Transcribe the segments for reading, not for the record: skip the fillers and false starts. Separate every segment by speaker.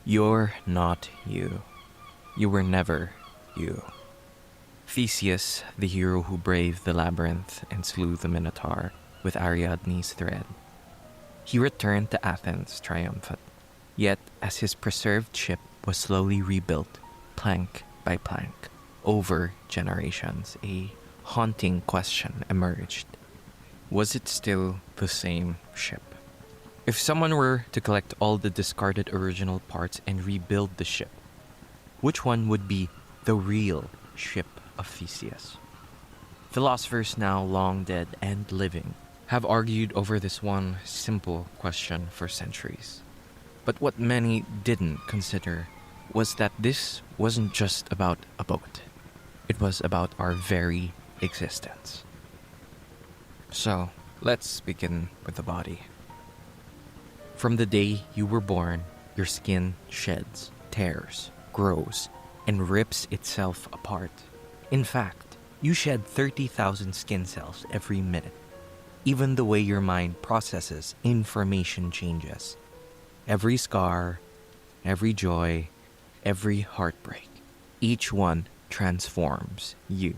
Speaker 1: You're not you. You were never you. Theseus, the hero who braved the labyrinth and slew the Minotaur with Ariadne's thread. He returned to Athens triumphant, yet as his preserved ship was slowly rebuilt, plank by plank, over generations, a haunting question emerged. Was it still the same ship? If someone were to collect all the discarded original parts and rebuild the ship, which one would be the real ship of Theseus? Philosophers now long dead and living have argued over this one simple question for centuries. But what many didn't consider was that this wasn't just about a boat. It was about our very existence. So, let's begin with the body. From the day you were born, your skin sheds, tears, grows, and rips itself apart. In fact, you shed 30,000 skin cells every minute. Even the way your mind processes information changes. Every scar, every joy, every heartbreak, each one transforms you.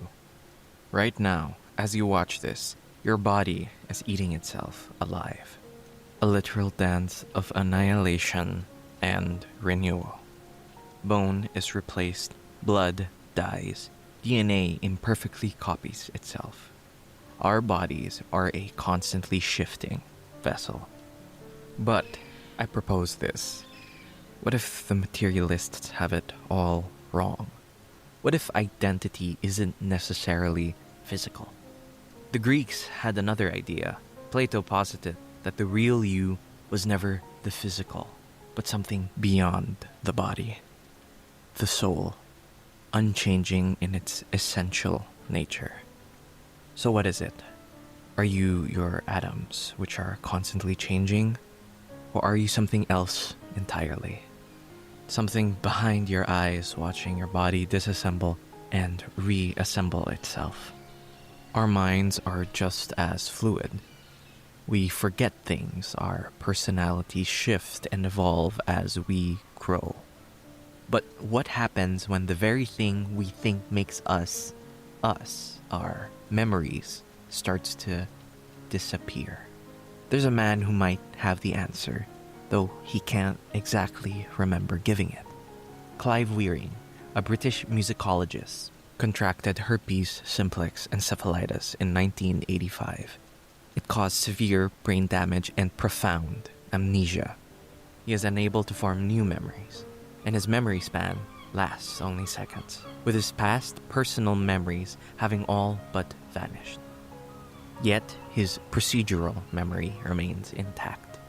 Speaker 1: Right now, as you watch this, your body is eating itself alive. A literal dance of annihilation and renewal. Bone is replaced, blood dies, DNA imperfectly copies itself. Our bodies are a constantly shifting vessel. But I propose this. What if the materialists have it all wrong? What if identity isn't necessarily physical? The Greeks had another idea. Plato posited that the real you was never the physical, but something beyond the body. The soul, unchanging in its essential nature. So what is it? Are you your atoms, which are constantly changing? Or are you something else entirely? Something behind your eyes watching your body disassemble and reassemble itself. Our minds are just as fluid. We forget things, our personalities shift and evolve as we grow. But what happens when the very thing we think makes us, our memories, starts to disappear? There's a man who might have the answer, though he can't exactly remember giving it. Clive Wearing, a British musicologist, contracted herpes simplex encephalitis in 1985. It caused severe brain damage and profound amnesia. He is unable to form new memories, and his memory span lasts only seconds, with his past personal memories having all but vanished. Yet, his procedural memory remains intact.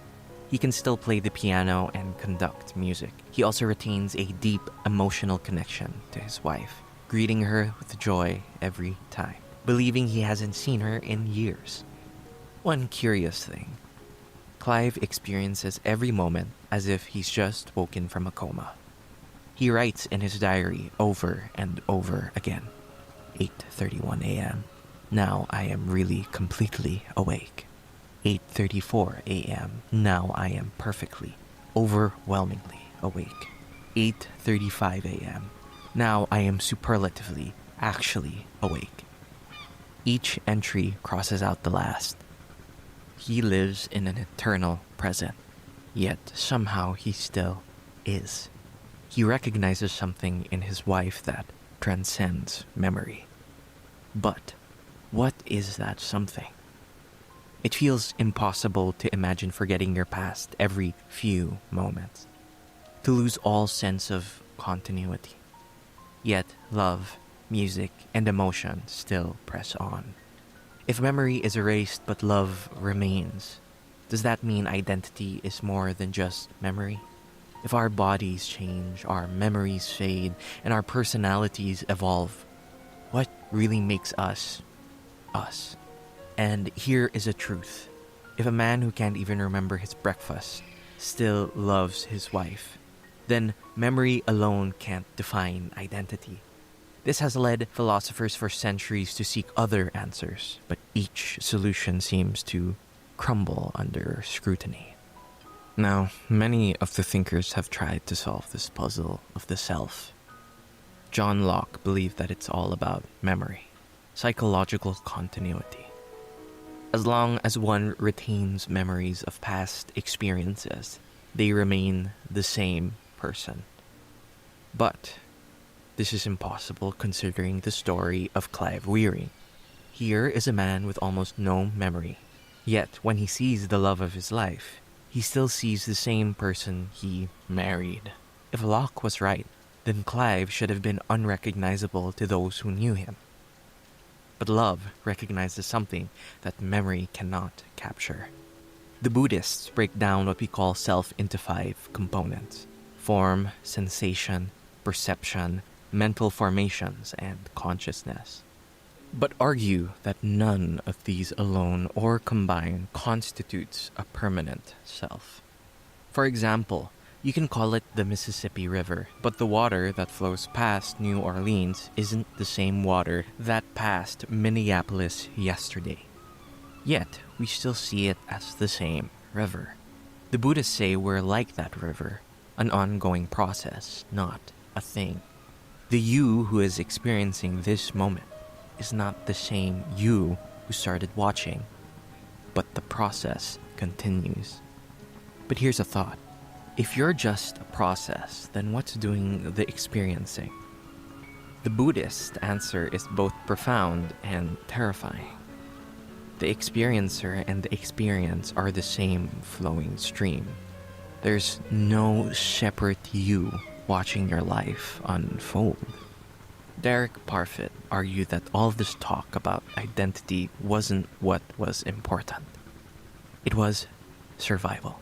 Speaker 1: He can still play the piano and conduct music. He also retains a deep emotional connection to his wife, greeting her with joy every time, believing he hasn't seen her in years. One curious thing, Clive experiences every moment as if he's just woken from a coma. He writes in his diary over and over again, 8:31 a.m. Now I am really completely awake. 8:34 a.m. Now I am perfectly, overwhelmingly awake. 8:35 a.m. Now I am superlatively, actually awake. Each entry crosses out the last. He lives in an eternal present, yet somehow he still is. He recognizes something in his wife that transcends memory. But what is that something? It feels impossible to imagine forgetting your past every few moments, to lose all sense of continuity. Yet love, music, and emotion still press on. If memory is erased but love remains, does that mean identity is more than just memory? If our bodies change, our memories fade, and our personalities evolve, what really makes us, us? And here is a truth. If a man who can't even remember his breakfast still loves his wife, then memory alone can't define identity. This has led philosophers for centuries to seek other answers, but each solution seems to crumble under scrutiny. Now, many of the thinkers have tried to solve this puzzle of the self. John Locke believed that it's all about memory, psychological continuity. As long as one retains memories of past experiences, they remain the same person. But this is impossible considering the story of Clive Weary. Here is a man with almost no memory. Yet, when he sees the love of his life, he still sees the same person he married. If Locke was right, then Clive should have been unrecognizable to those who knew him. But love recognizes something that memory cannot capture. The Buddhists break down what we call self into 5 components: form, sensation, perception, mental formations, and consciousness. But argue that none of these alone or combined constitutes a permanent self. For example, you can call it the Mississippi River, but the water that flows past New Orleans isn't the same water that passed Minneapolis yesterday. Yet, we still see it as the same river. The Buddhists say we're like that river, an ongoing process, not a thing. The you who is experiencing this moment is not the same you who started watching, but the process continues. But here's a thought. If you're just a process, then what's doing the experiencing? The Buddhist answer is both profound and terrifying. The experiencer and the experience are the same flowing stream. There's no separate you watching your life unfold. Derek Parfit argued that all this talk about identity wasn't what was important. It was survival.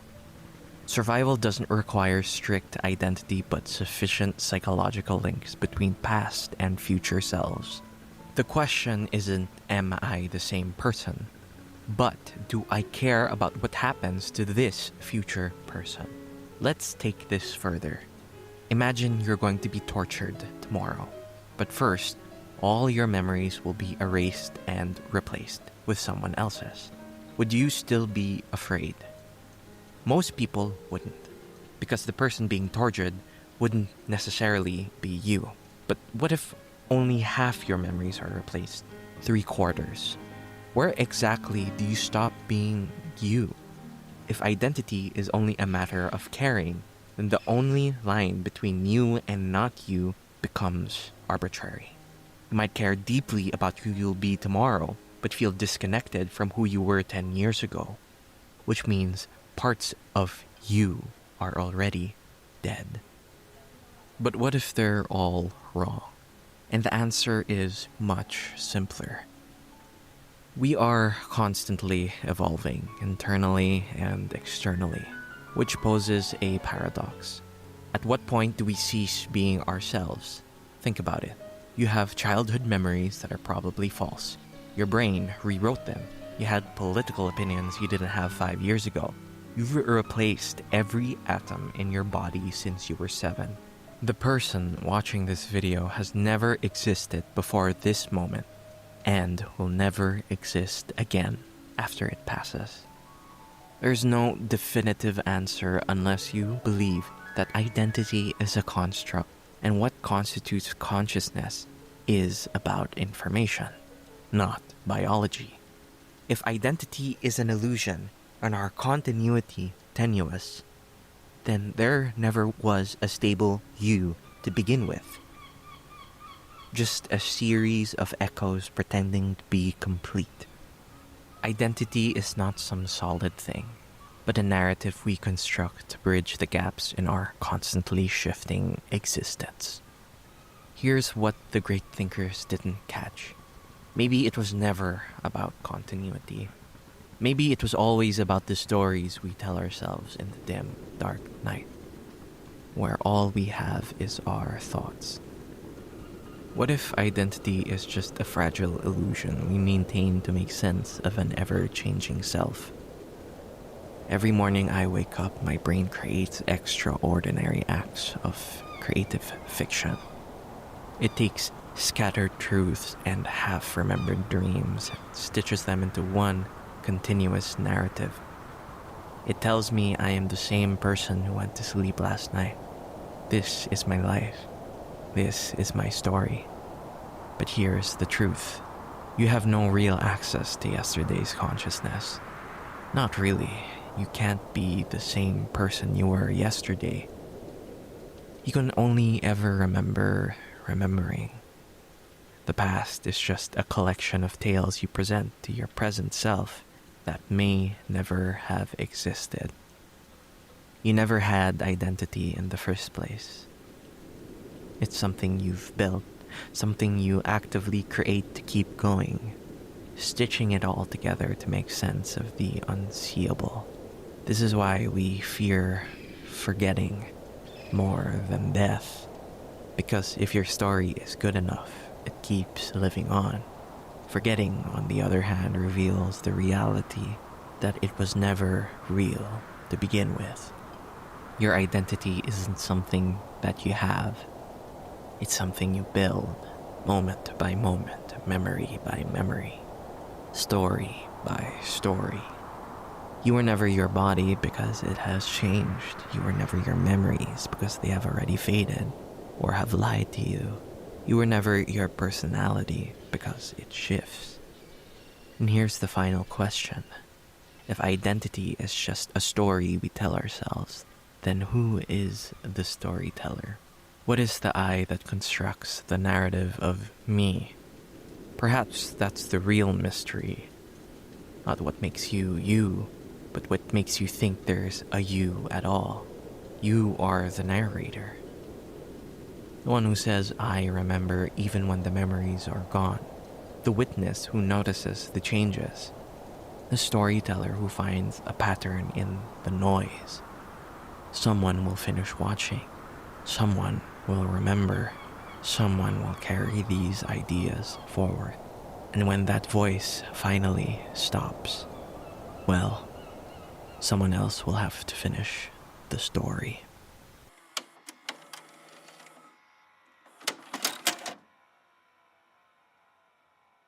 Speaker 1: Survival doesn't require strict identity but sufficient psychological links between past and future selves. The question isn't, am I the same person? But do I care about what happens to this future person? Let's take this further. Imagine you're going to be tortured tomorrow. But first, all your memories will be erased and replaced with someone else's. Would you still be afraid? Most people wouldn't, because the person being tortured wouldn't necessarily be you. But what if only half your memories are replaced? 3/4? Where exactly do you stop being you? If identity is only a matter of caring, then the only line between you and not you becomes arbitrary. You might care deeply about who you'll be tomorrow, but feel disconnected from who you were 10 years ago, which means parts of you are already dead. But what if they're all wrong? And the answer is much simpler. We are constantly evolving internally and externally, which poses a paradox. At what point do we cease being ourselves? Think about it. You have childhood memories that are probably false. Your brain rewrote them. You had political opinions you didn't have 5 years ago. You've replaced every atom in your body since you were 7. The person watching this video has never existed before this moment and will never exist again after it passes. There's no definitive answer unless you believe that identity is a construct, and what constitutes consciousness is about information, not biology. If identity is an illusion and our continuity tenuous, then there never was a stable you to begin with. Just a series of echoes pretending to be complete. Identity is not some solid thing, but a narrative we construct to bridge the gaps in our constantly shifting existence. Here's what the great thinkers didn't catch. Maybe it was never about continuity. Maybe it was always about the stories we tell ourselves in the dim, dark night, where all we have is our thoughts. What if identity is just a fragile illusion we maintain to make sense of an ever-changing self? Every morning I wake up, my brain creates extraordinary acts of creative fiction. It takes scattered truths and half-remembered dreams and stitches them into one continuous narrative. It tells me I am the same person who went to sleep last night. This is my life. This is my story. But here's the truth. You have no real access to yesterday's consciousness. Not really. You can't be the same person you were yesterday. You can only ever remember remembering. The past is just a collection of tales you present to your present self that may never have existed. You never had identity in the first place. It's something you've built, something you actively create to keep going, stitching it all together to make sense of the unseeable. This is why we fear forgetting more than death. Because if your story is good enough, it keeps living on. Forgetting, on the other hand, reveals the reality that it was never real to begin with. Your identity isn't something that you have. It's something you build, moment by moment, memory by memory, story by story. You were never your body because it has changed. You were never your memories because they have already faded or have lied to you. You were never your personality because it shifts. And here's the final question. If identity is just a story we tell ourselves, then who is the storyteller? What is the I that constructs the narrative of me? Perhaps that's the real mystery. Not what makes you you, but what makes you think there's a you at all. You are the narrator. The one who says, I remember even when the memories are gone. The witness who notices the changes. The storyteller who finds a pattern in the noise. Someone will finish watching. Someone will remember. Someone will carry these ideas forward. And when that voice finally stops, well, someone else will have to finish the story.